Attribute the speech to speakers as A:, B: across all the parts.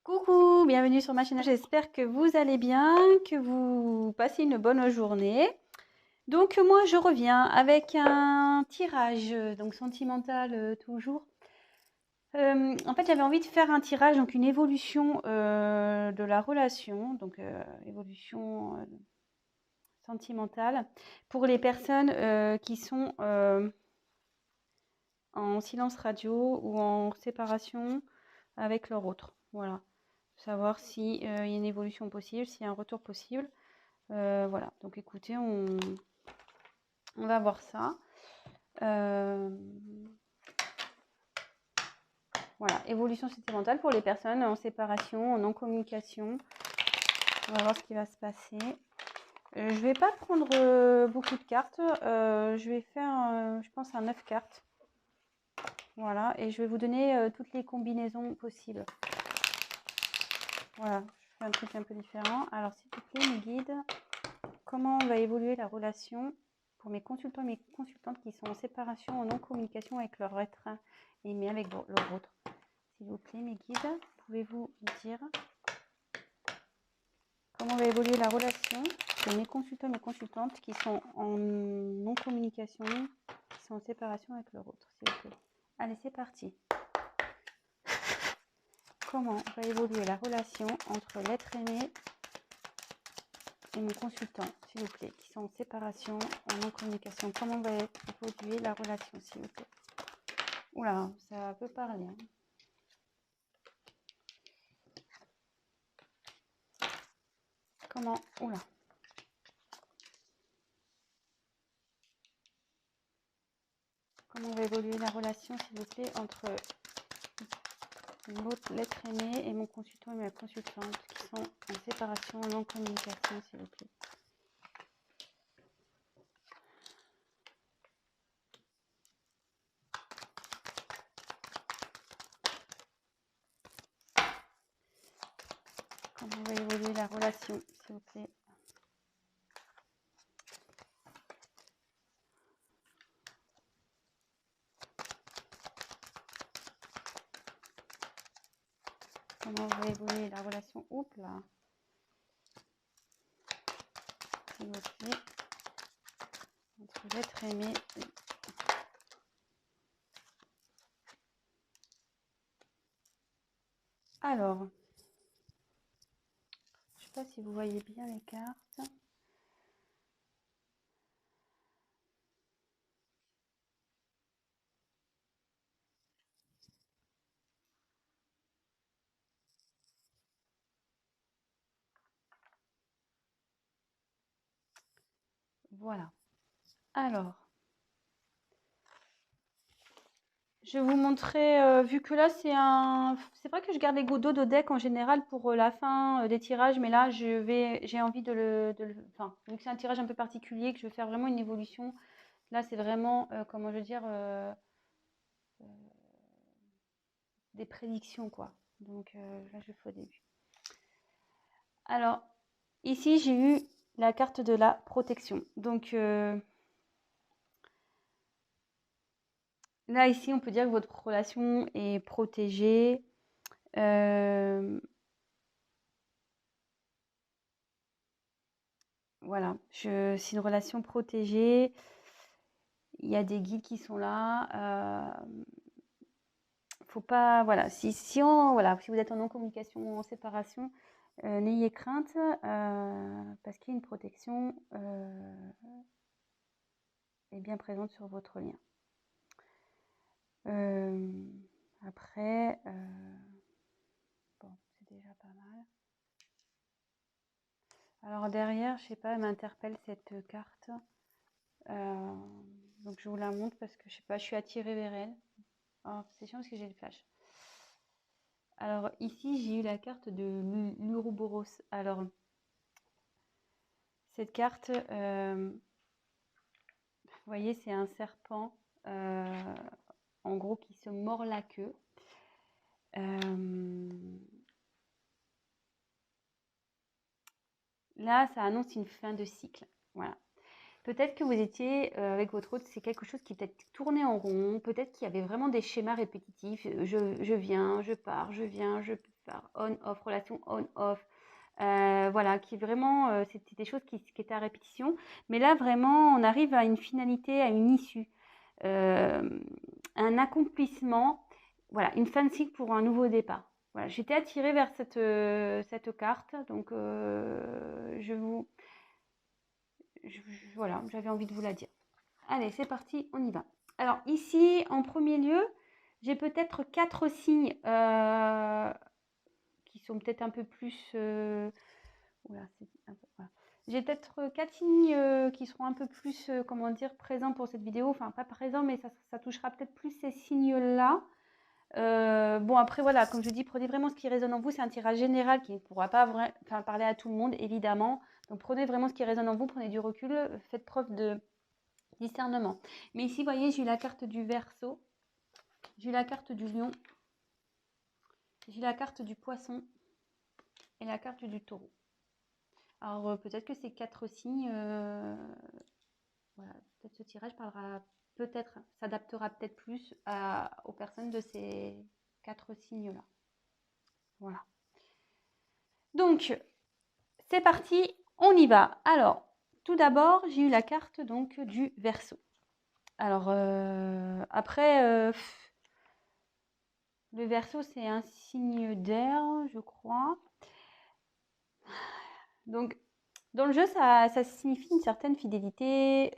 A: Coucou, bienvenue sur ma chaîne. J'espère que vous allez bien, que vous passez une bonne journée. Donc moi je reviens avec un tirage donc sentimental toujours. En fait j'avais envie de faire un tirage, donc une évolution de la relation, donc évolution sentimentale pour les personnes qui sont en silence radio ou en séparation avec leur autre. Voilà. Savoir si il y a une évolution possible, s'il y a un retour possible. Voilà. Donc écoutez, on va voir ça. Voilà. Évolution sentimentale pour les personnes en séparation, en non-communication. On va voir ce qui va se passer. Je vais pas prendre beaucoup de cartes. Je vais faire, je pense, un 9 cartes. Voilà. Et je vais vous donner toutes les combinaisons possibles. Voilà. Je fais un truc un peu différent. Alors, s'il vous plaît, mes guides, comment va évoluer la relation pour mes consultants et mes consultantes qui sont en séparation, en non-communication avec leur être aimé, avec leur autre? S'il vous plaît, mes guides, pouvez-vous dire comment va évoluer la relation de mes consultants et mes consultantes qui sont en non-communication, qui sont en séparation avec leur autre, s'il vous plaît? Allez, c'est parti. Comment va évoluer la relation entre l'être aimé et mon consultant, s'il vous plaît, qui sont en séparation, en non-communication? Comment va évoluer la relation, s'il vous plaît? Oula, ça peut parler. Hein. Comment? Oula. Comment va évoluer la relation, s'il vous plaît, entre l'être aimé et mon consultant et ma consultante qui sont en séparation, en non-communication, s'il vous plaît? Comment va évoluer la relation, s'il vous plaît? Comment va évoluer la relation? Oups là. S'il vous plaît. Entre l'être aimé et... Alors, je ne sais pas si vous voyez bien les cartes. Voilà. Alors, je vais vous montrer, vu que là c'est vrai que je garde les dodo deck en général pour la fin des tirages, mais là j'ai envie enfin, vu que c'est un tirage un peu particulier, que je vais faire vraiment une évolution. Là, c'est vraiment, comment je veux dire, des prédictions, quoi. Donc là, je fais au début. Alors, ici, j'ai eu la carte de la protection. Donc là, ici, on peut dire que votre relation est protégée. Voilà, c'est une relation protégée. Il y a des guides qui sont là. Faut pas, voilà, voilà, si vous êtes en non-communication ou en séparation, n'ayez crainte parce qu'il y a une protection est bien présente sur votre lien. Après, bon, c'est déjà pas mal. Alors derrière, je sais pas, elle m'interpelle cette carte. Donc je vous la montre parce que je sais pas, je suis attirée vers elle. Oh, c'est chiant parce que j'ai le flash. Alors ici, j'ai eu la carte de l'Ouroboros. Alors, cette carte, vous voyez, c'est un serpent, en gros, qui se mord la queue. Là, ça annonce une fin de cycle. Voilà. Peut-être que vous étiez avec votre hôte, c'est quelque chose qui peut-être tournait en rond, peut-être qu'il y avait vraiment des schémas répétitifs. Je viens, je pars, je viens, je pars, on-off, relation on-off. Voilà, qui vraiment, c'était des choses qui étaient à répétition. Mais là, vraiment, on arrive à une finalité, à une issue, un accomplissement, voilà, une fin de cycle pour un nouveau départ. Voilà, j'étais attirée vers cette carte, donc voilà, j'avais envie de vous la dire. Allez, c'est parti, on y va. Alors ici, en premier lieu, j'ai peut-être 4 signes qui sont peut-être un peu plus... Oula, voilà. J'ai peut-être 4 signes qui seront un peu plus, comment dire, présents pour cette vidéo. Enfin, pas présents, mais ça touchera peut-être plus ces signes-là. Bon, après, voilà, comme je dis, prenez vraiment ce qui résonne en vous. C'est un tirage général qui ne pourra pas parler à tout le monde, évidemment. Donc, prenez vraiment ce qui résonne en vous, prenez du recul, faites preuve de discernement. Mais ici, vous voyez, j'ai eu la carte du Verseau, j'ai eu la carte du Lion, j'ai eu la carte du Poisson et la carte du Taureau. Alors, peut-être que ces 4 signes, voilà, peut-être ce tirage parlera, peut-être, s'adaptera peut-être plus aux personnes de ces 4 signes-là. Voilà. Donc, c'est parti, on y va. Alors, tout d'abord, j'ai eu la carte donc du Verseau. Alors, après, le Verseau, c'est un signe d'air, je crois. Donc, dans le jeu, ça signifie une certaine fidélité,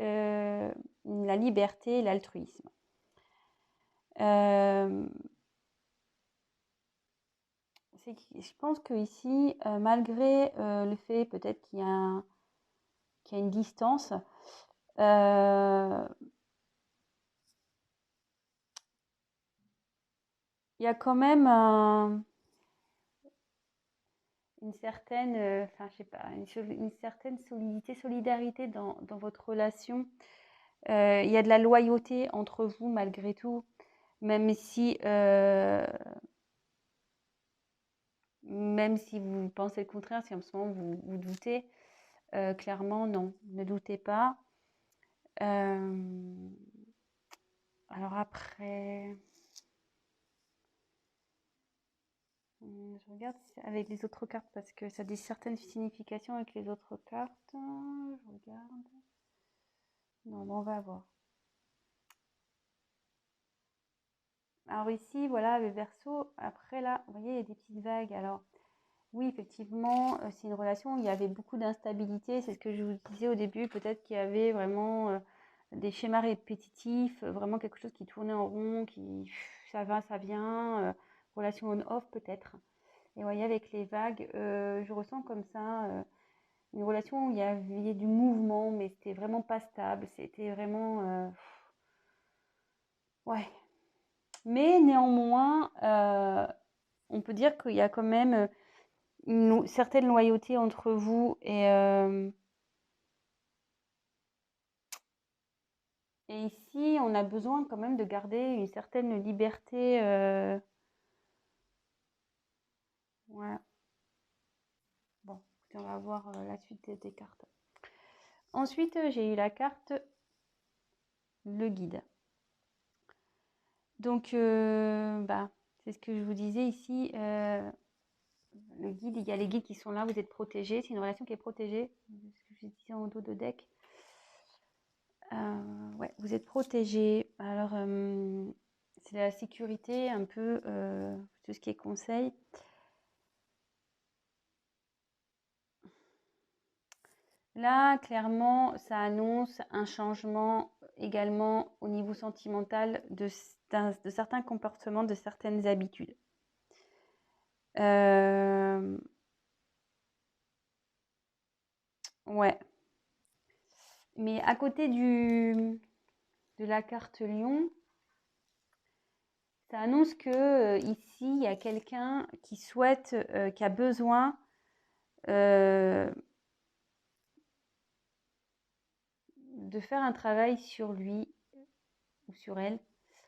A: la liberté, l'altruisme. Je pense que ici, malgré le fait peut-être qu'il y a une distance, il y a quand même une certaine, enfin, je sais pas, une certaine solidité, solidarité dans votre relation. Il y a de la loyauté entre vous malgré tout, même si vous pensez le contraire, si en ce moment vous doutez, clairement non, ne doutez pas. Alors après, je regarde avec les autres cartes parce que ça a des certaines significations avec les autres cartes. Je regarde. Non, bon, on va voir. Alors ici, voilà, le Verseau. Après là, vous voyez, il y a des petites vagues. Alors oui, effectivement, c'est une relation où il y avait beaucoup d'instabilité. C'est ce que je vous disais au début. Peut-être qu'il y avait vraiment des schémas répétitifs, vraiment quelque chose qui tournait en rond, ça va, ça vient. Relation on-off peut-être. Et vous voyez, avec les vagues, je ressens comme ça une relation où il y avait du mouvement, mais c'était vraiment pas stable. C'était vraiment... ouais. Mais néanmoins, on peut dire qu'il y a quand même une certaine loyauté entre vous et ici, on a besoin quand même de garder une certaine liberté. Voilà. Bon, écoutez, on va voir la suite des cartes. Ensuite, j'ai eu la carte le guide. Donc, c'est ce que je vous disais ici. Le guide, il y a les guides qui sont là, vous êtes protégés. C'est une relation qui est protégée. Ce que je disais en dos de deck. Ouais, vous êtes protégés. Alors, c'est la sécurité, un peu tout ce qui est conseil. Là, clairement, ça annonce un changement également au niveau sentimental de certains comportements, de certaines habitudes. Ouais. Mais à côté de la carte Lion, ça annonce que ici, il y a quelqu'un qui souhaite, qui a besoin de faire un travail sur lui ou sur elle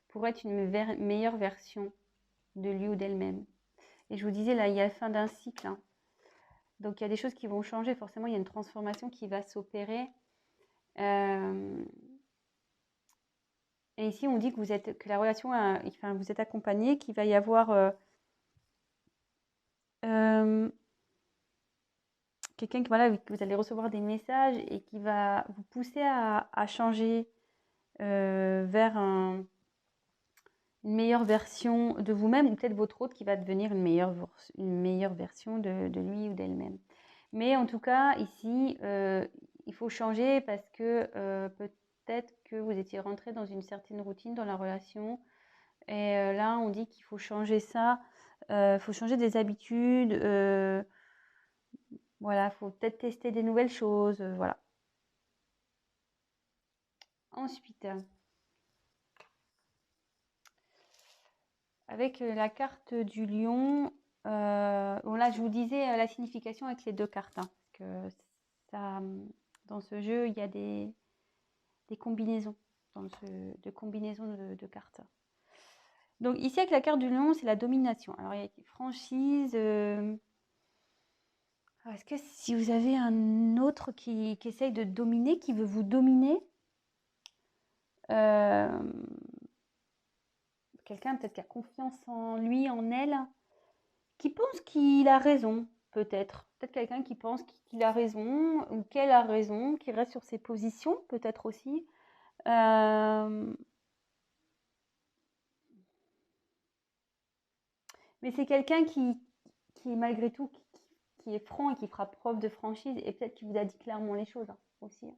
A: pour être une meilleure version de lui ou d'elle-même. Et je vous disais, là, il y a la fin d'un cycle. Hein. Donc, il y a des choses qui vont changer. Forcément, il y a une transformation qui va s'opérer. Et ici, on dit que la relation, enfin, vous êtes accompagné, qu'il va y avoir quelqu'un que, voilà, que vous allez recevoir des messages et qui va vous pousser à changer vers une meilleure version de vous-même, ou peut-être votre autre qui va devenir une meilleure version de lui ou d'elle-même. Mais en tout cas, ici, il faut changer parce que peut-être que vous étiez rentré dans une certaine routine dans la relation. Et là, on dit qu'il faut changer ça. Il faut changer des habitudes. Voilà, il faut peut-être tester des nouvelles choses. Voilà. Ensuite, avec la carte du lion, bon là, je vous disais la signification avec les deux cartes. Hein, parce que ça, dans ce jeu, il y a des combinaisons, de combinaisons de cartes. Donc ici, avec la carte du lion, c'est la domination. Alors, il y a des franchises. Est-ce que si vous avez un autre qui essaye de dominer, qui veut vous dominer, quelqu'un peut-être qui a confiance en lui, en elle, qui pense qu'il a raison, peut-être. Peut-être quelqu'un qui pense qu'il a raison ou qu'elle a raison, qui reste sur ses positions, peut-être aussi. Mais c'est quelqu'un qui malgré tout, qui est franc et qui fera preuve de franchise et peut-être qui vous a dit clairement les choses hein, aussi.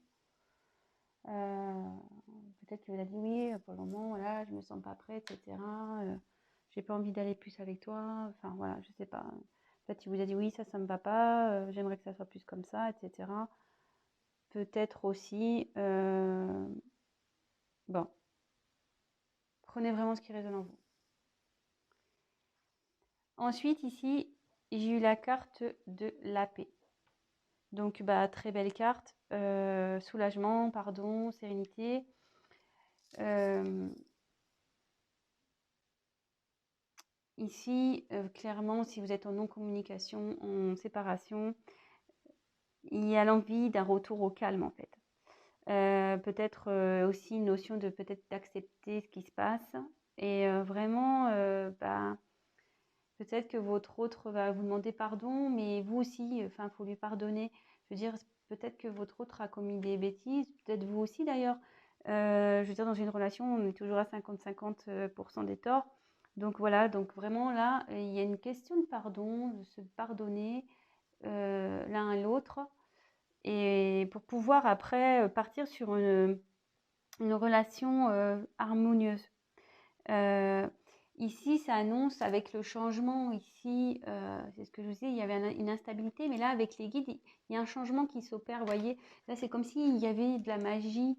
A: Peut-être qu'il vous a dit oui, pour le moment, voilà, je me sens pas prête, etc. J'ai pas envie d'aller plus avec toi. Enfin voilà, je sais pas. Peut-être qu'il vous a dit oui, ça me va pas, j'aimerais que ça soit plus comme ça, etc. Peut-être aussi, bon, prenez vraiment ce qui résonne en vous. Ensuite, ici, j'ai eu la carte de la paix. Donc, bah, très belle carte. Soulagement, pardon, sérénité. Ici, clairement, si vous êtes en non-communication, en séparation, il y a l'envie d'un retour au calme, en fait. Peut-être aussi une notion de peut-être d'accepter ce qui se passe. Et vraiment, bah, peut-être que votre autre va vous demander pardon, mais vous aussi, enfin, il faut lui pardonner. Je veux dire, peut-être que votre autre a commis des bêtises, peut-être vous aussi d'ailleurs. Je veux dire, dans une relation, on est toujours à 50-50% des torts. Donc voilà, donc vraiment là, il y a une question de pardon, de se pardonner l'un à l'autre. Et pour pouvoir après partir sur une relation harmonieuse. Ici, ça annonce avec le changement, ici, c'est ce que je vous disais, il y avait une instabilité, mais là, avec les guides, il y a un changement qui s'opère, vous voyez. Là, c'est comme s'il y avait de la magie.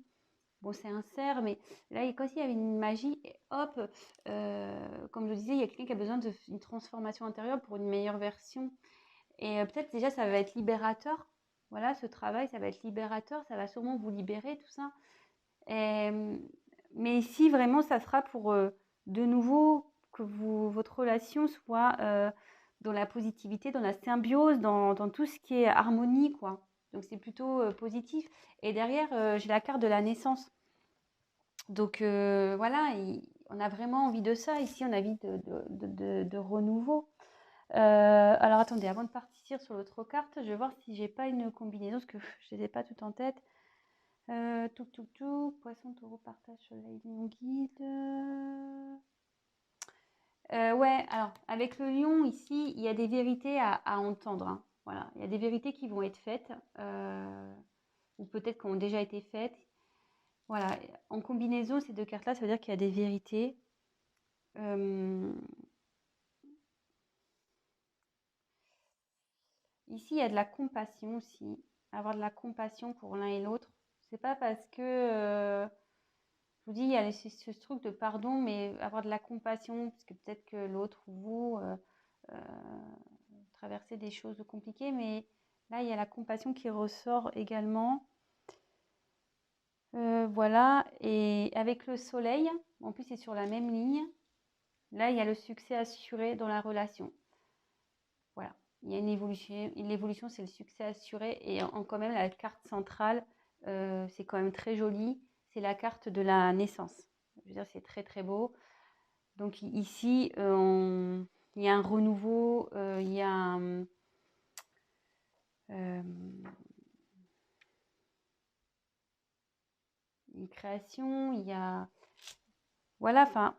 A: Bon, c'est un cerf, mais là, comme s'il y avait une magie, et hop, comme je vous disais, il y a quelqu'un qui a besoin d'une transformation intérieure pour une meilleure version. Et peut-être déjà, ça va être libérateur. Voilà, ce travail, ça va être libérateur, ça va sûrement vous libérer, tout ça. Et, mais ici, vraiment, ça sera pour de nouveau que votre relation soit dans la positivité, dans la symbiose, dans tout ce qui est harmonie, quoi. Donc, c'est plutôt positif. Et derrière, j'ai la carte de la naissance. Donc, voilà, on a vraiment envie de ça. Ici, on a envie de renouveau. Alors, attendez, avant de partir sur l'autre carte, je vais voir si j'ai pas une combinaison, parce que je ne les ai pas toutes en tête. Poisson, taureau, partage, soleil, lion, guide. Ouais, alors, avec le lion, ici, il y a des vérités à entendre. Hein. Voilà, il y a des vérités qui vont être faites, ou peut-être qui ont déjà été faites. Voilà, en combinaison, ces deux cartes-là, ça veut dire qu'il y a des vérités. Ici, il y a de la compassion aussi. Avoir de la compassion pour l'un et l'autre. C'est pas parce que je vous dis, il y a ce truc de pardon, mais avoir de la compassion, parce que peut-être que l'autre ou vous traversez des choses compliquées, mais là, il y a la compassion qui ressort également. Voilà, et avec le soleil, en plus c'est sur la même ligne, là, il y a le succès assuré dans la relation. Voilà, il y a une évolution, c'est le succès assuré, et quand même la carte centrale, c'est quand même très joli. C'est la carte de la naissance. Je veux dire, c'est très très beau. Donc ici, il y a un renouveau, il y a une création, il y a... Voilà, enfin,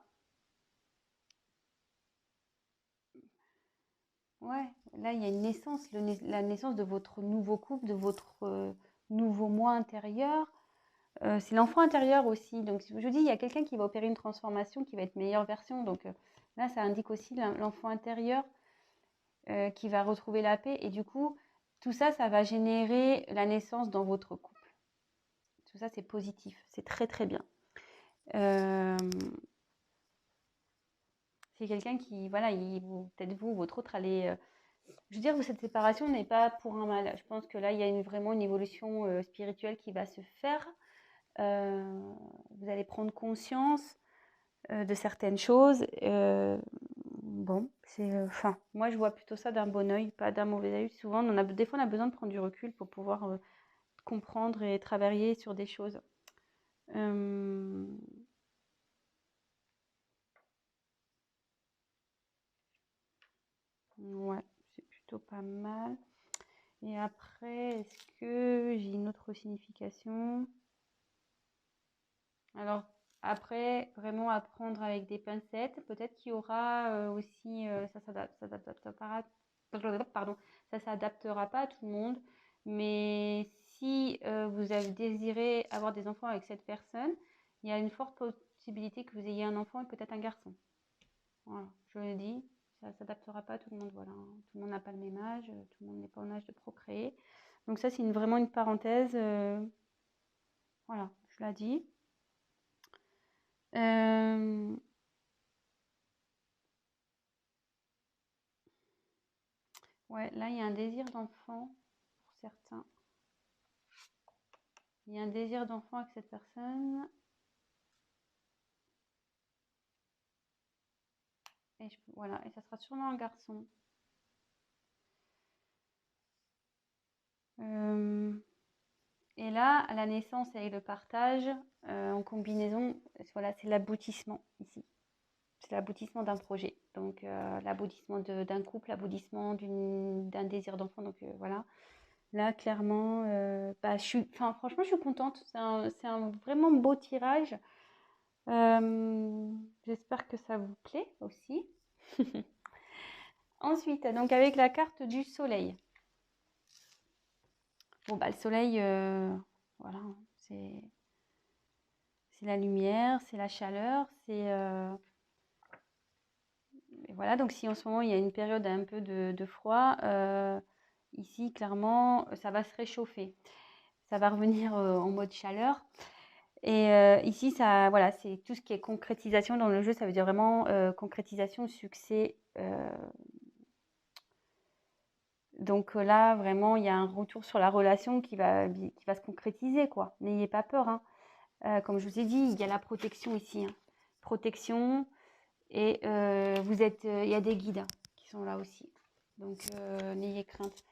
A: ouais, là, il y a une naissance, la naissance de votre nouveau couple, de votre nouveau moi intérieur. C'est l'enfant intérieur aussi. Donc, je vous dis, il y a quelqu'un qui va opérer une transformation, qui va être meilleure version. Donc, là, ça indique aussi l'enfant intérieur qui va retrouver la paix. Et du coup, tout ça, ça va générer la naissance dans votre couple. Tout ça, c'est positif. C'est très, très bien. C'est quelqu'un qui, voilà, peut-être vous, votre autre, allez... je veux dire que cette séparation n'est pas pour un mal. Je pense que là, il y a vraiment une évolution spirituelle qui va se faire. Vous allez prendre conscience de certaines choses. Bon, enfin, moi, je vois plutôt ça d'un bon œil, pas d'un mauvais œil. Souvent, des fois, on a besoin de prendre du recul pour pouvoir comprendre et travailler sur des choses. Ouais, c'est plutôt pas mal. Et après, est-ce que j'ai une autre signification? Alors, après, vraiment apprendre avec des pincettes. Peut-être qu'il y aura aussi, pardon, ça s'adaptera pas à tout le monde. Mais si vous avez désiré avoir des enfants avec cette personne, il y a une forte possibilité que vous ayez un enfant et peut-être un garçon. Voilà, je le dis, ça s'adaptera pas à tout le monde. Voilà, tout le monde n'a pas le même âge, tout le monde n'est pas en âge de procréer. Donc ça, c'est vraiment une parenthèse. Voilà, je l'ai dit. Ouais, là, il y a un désir d'enfant pour certains. Il y a un désir d'enfant avec cette personne. Et voilà, et ça sera sûrement un garçon. Et là, à la naissance et le partage, en combinaison, voilà, c'est l'aboutissement ici. C'est l'aboutissement d'un projet. Donc, l'aboutissement d'un couple, l'aboutissement d'un désir d'enfant. Donc, voilà. Là, clairement, franchement, je suis contente. C'est un vraiment beau tirage. J'espère que ça vous plaît aussi. Ensuite, donc avec la carte du soleil. Bon, bah, le soleil, voilà, c'est la lumière, c'est la chaleur, et voilà, donc si en ce moment il y a une période un peu de froid, ici, clairement, ça va se réchauffer. Ça va revenir en mode chaleur. Et ici, ça, voilà, c'est tout ce qui est concrétisation dans le jeu. Ça veut dire vraiment concrétisation, succès. Donc là, vraiment, il y a un retour sur la relation qui va se concrétiser, quoi. N'ayez pas peur, hein. Comme je vous ai dit, il y a la protection ici, hein. Protection. Et il y a des guides qui sont là aussi. Donc, n'ayez crainte.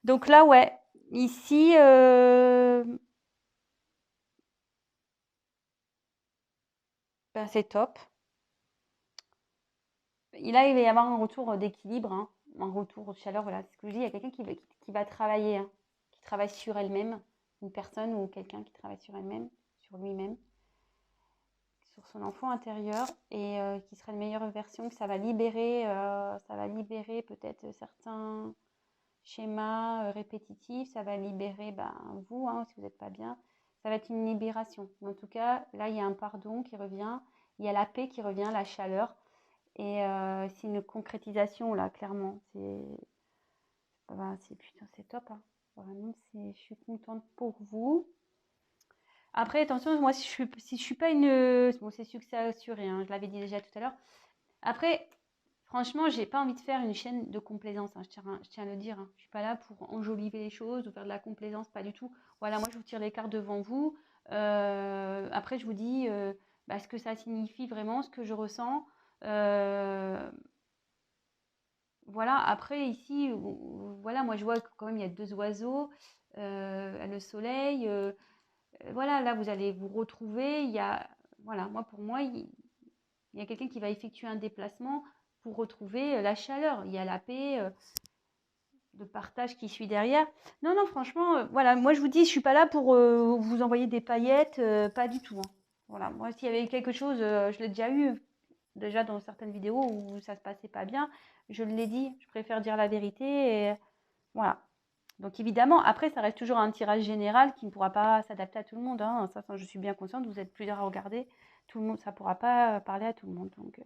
A: Donc là, ouais, ici, ben, c'est top. Là, il va y avoir un retour d'équilibre, hein, un retour de chaleur. Voilà, c'est ce que je dis. Il y a quelqu'un qui va travailler, hein, qui travaille sur elle-même, une personne ou quelqu'un qui travaille sur elle-même, sur lui-même, sur son enfant intérieur et qui sera une meilleure version, que ça va libérer peut-être certains schémas répétitifs, ça va libérer vous, hein, si vous n'êtes pas bien. Ça va être une libération. Mais en tout cas, là, il y a un pardon qui revient, il y a la paix qui revient, la chaleur. Et c'est une concrétisation, là, clairement. C'est top, hein. Vraiment, je suis contente pour vous. Après, attention, moi, si je suis pas une... Bon, c'est succès assuré, hein, je l'avais dit déjà tout à l'heure. Après, franchement, j'ai pas envie de faire une chaîne de complaisance, hein, je tiens à le dire, hein. Je suis pas là pour enjoliver les choses ou faire de la complaisance, pas du tout. Voilà, moi, je vous tire les cartes devant vous. Après, je vous dis ce que ça signifie vraiment, ce que je ressens. voilà, après ici, voilà, moi je vois que quand même il y a 2 oiseaux, le soleil, voilà, là vous allez vous retrouver. Il y a, voilà, moi pour moi, il y a quelqu'un qui va effectuer un déplacement pour retrouver la chaleur. Il y a la paix, de partage qui suit derrière. Non, non, franchement, voilà, moi je vous dis, je suis pas là pour vous envoyer des paillettes, pas du tout, hein. Voilà, moi s'il y avait quelque chose, je l'ai déjà eu, déjà dans certaines vidéos où ça se passait pas bien, je l'ai dit, je préfère dire la vérité, et voilà. Donc évidemment, après, ça reste toujours un tirage général qui ne pourra pas s'adapter à tout le monde, hein. Ça, je suis bien consciente, vous êtes plusieurs à regarder, tout le monde, ça pourra pas parler à tout le monde. Donc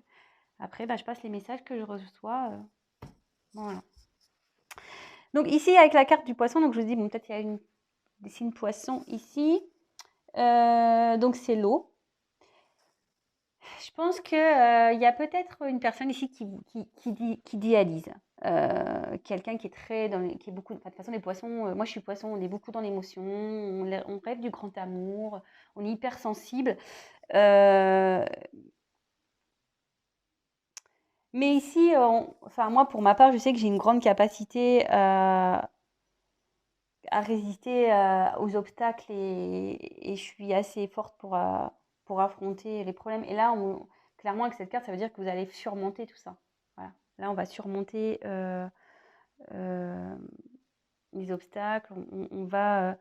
A: après, bah, je passe les messages que je reçois, voilà. Donc ici, avec la carte du poisson, donc je vous dis, bon, peut-être il y a des signes poissons ici. Donc c'est l'eau. Je pense qu'il y a peut-être une personne ici qui idéalise. Quelqu'un qui est très qui est beaucoup. Enfin, de toute façon, les poissons, moi je suis poisson, on est beaucoup dans l'émotion, on rêve du grand amour, on est hyper sensible. Mais ici, enfin moi pour ma part, je sais que j'ai une grande capacité à résister aux obstacles et je suis assez forte pour affronter les problèmes. Et là, clairement, avec cette carte, ça veut dire que vous allez surmonter tout ça. Voilà. Là, on va surmonter euh, les obstacles. On va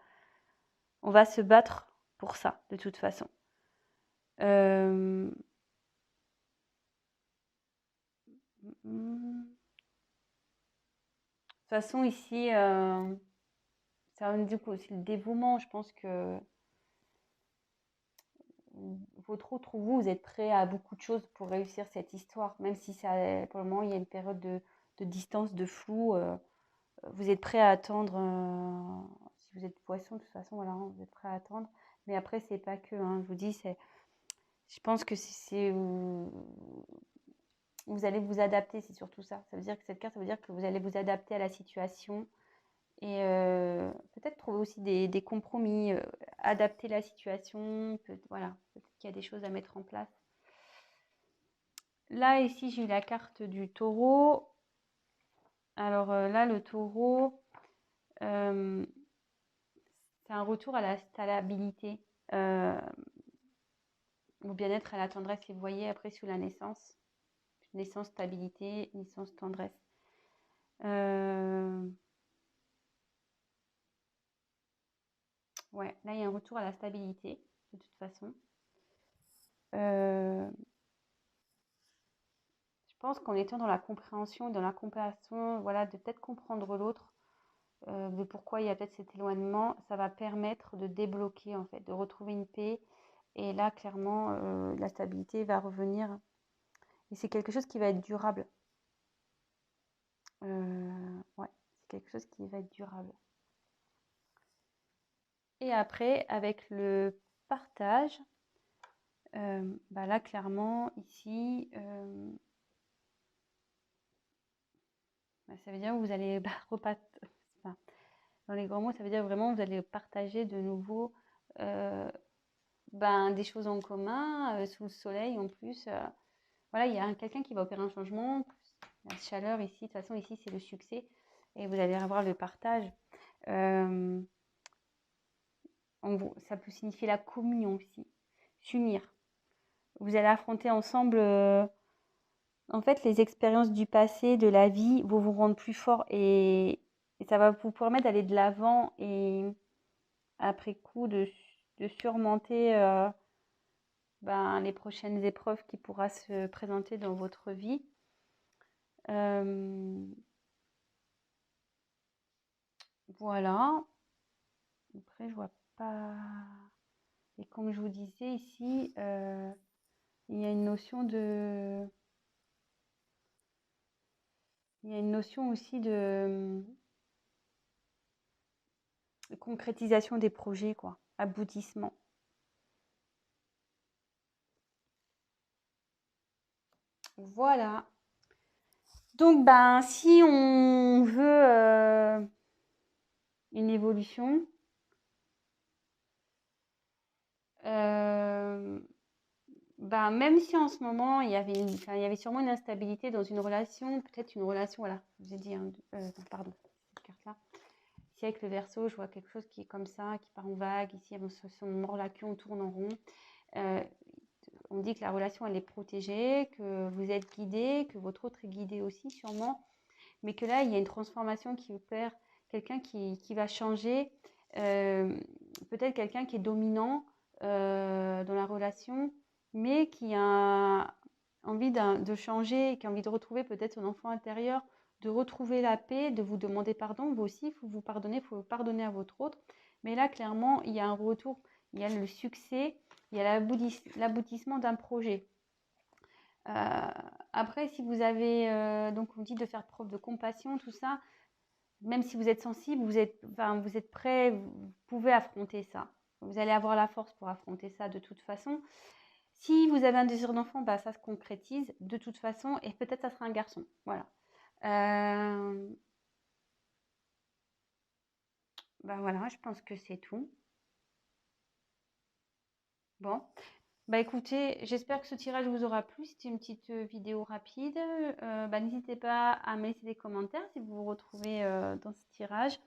A: se battre pour ça, de toute façon. De toute façon, ici, ça indique aussi le dévouement. Je pense que votre autre vous, vous êtes prêt à beaucoup de choses pour réussir cette histoire, même si ça, pour le moment il y a une période de distance, de flou. Vous êtes prêt à attendre. Si vous êtes poisson, de toute façon, voilà, hein, vous êtes prêt à attendre. Mais après, c'est pas que. Hein, je vous dis, je pense que vous allez vous adapter, c'est surtout ça. Ça veut dire que cette carte, ça veut dire que vous allez vous adapter à la situation et peut-être trouver aussi des compromis, adapter la situation. Voilà, peut-être qu'il y a des choses à mettre en place. Là, ici, j'ai eu la carte du taureau. Alors là, le taureau, c'est un retour à la stabilité, au bien-être, à la tendresse. Et vous voyez, après, sous la naissance, naissance, stabilité, naissance, tendresse. Ouais, là, il y a un retour à la stabilité, de toute façon. Je pense qu'en étant dans la compréhension, dans la compassion, voilà, de peut-être comprendre l'autre, de pourquoi il y a peut-être cet éloignement, ça va permettre de débloquer, en fait, de retrouver une paix. Et là, clairement, la stabilité va revenir. Et c'est quelque chose qui va être durable. Ouais, c'est quelque chose qui va être durable. Et après, avec le partage, bah là, clairement, ici, bah, ça veut dire que vous allez enfin, dans les grands mots, ça veut dire vraiment que vous allez partager de nouveau ben, des choses en commun, sous le soleil en plus. Voilà, il y a quelqu'un qui va opérer un changement. La chaleur ici, de toute façon, ici, c'est le succès. Et vous allez avoir le partage. Euh, ça peut signifier la communion aussi. S'unir. Vous allez affronter ensemble, en fait, les expériences du passé, de la vie, vont vous rendre plus fort et ça va vous permettre d'aller de l'avant et après coup de surmonter ben, les prochaines épreuves qui pourra se présenter dans votre vie. Voilà. Après, je vois pas. Et comme je vous disais ici, il y a une notion il y a une notion aussi de concrétisation des projets, quoi, aboutissement. Voilà. Donc, ben, si on veut une évolution, ben, même si en ce moment, il y avait sûrement une instabilité dans une relation, peut-être une relation, voilà, je vous ai dit, hein, pardon, cette carte-là. Ici, avec le Verseau, je vois quelque chose qui est comme ça, qui part en vague. Ici, son Morlacu, on tourne en rond. On dit que la relation, elle est protégée, que vous êtes guidé, que votre autre est guidé aussi, sûrement. Mais que là, il y a une transformation qui opère, quelqu'un qui va changer, peut-être quelqu'un qui est dominant dans la relation, mais qui a envie de changer, qui a envie de retrouver peut-être son enfant intérieur, de retrouver la paix, de vous demander pardon. Vous aussi, il faut vous pardonner, il faut pardonner à votre autre. Mais là, clairement, il y a un retour, il y a le succès, il y a l'aboutissement d'un projet. Après, si vous avez, donc on dit de faire preuve de compassion, tout ça, même si vous êtes sensible, vous êtes prêt, vous pouvez affronter ça. Vous allez avoir la force pour affronter ça de toute façon. Si vous avez un désir d'enfant, bah, ça se concrétise de toute façon et peut-être ça sera un garçon. Voilà. Bah voilà, je pense que c'est tout. Bon. Bah écoutez, j'espère que ce tirage vous aura plu. C'était une petite vidéo rapide. Bah, n'hésitez pas à me laisser des commentaires si vous vous retrouvez dans ce tirage.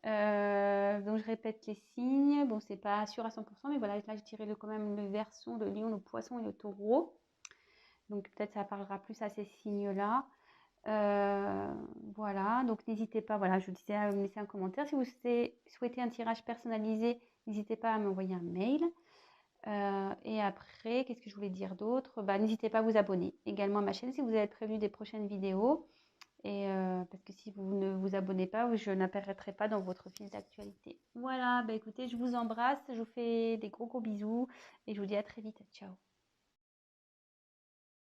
A: Donc je répète les signes. Bon, c'est pas sûr à 100%, mais voilà, là j'ai tiré quand même le Verseau, le Lion, le Poisson et le Taureau. Donc peut-être ça parlera plus à ces signes-là. Voilà, donc n'hésitez pas, voilà, je vous disais à me laisser un commentaire. Si vous souhaitez un tirage personnalisé, n'hésitez pas à m'envoyer un mail. Et après, qu'est-ce que je voulais dire d'autre? Bah, n'hésitez pas à vous abonner également à ma chaîne si vous êtes prévenu des prochaines vidéos. Et parce que si vous ne vous abonnez pas, je n'apparaîtrai pas dans votre fil d'actualité. Voilà, bah écoutez, je vous embrasse, je vous fais des gros bisous et je vous dis à très vite. Ciao.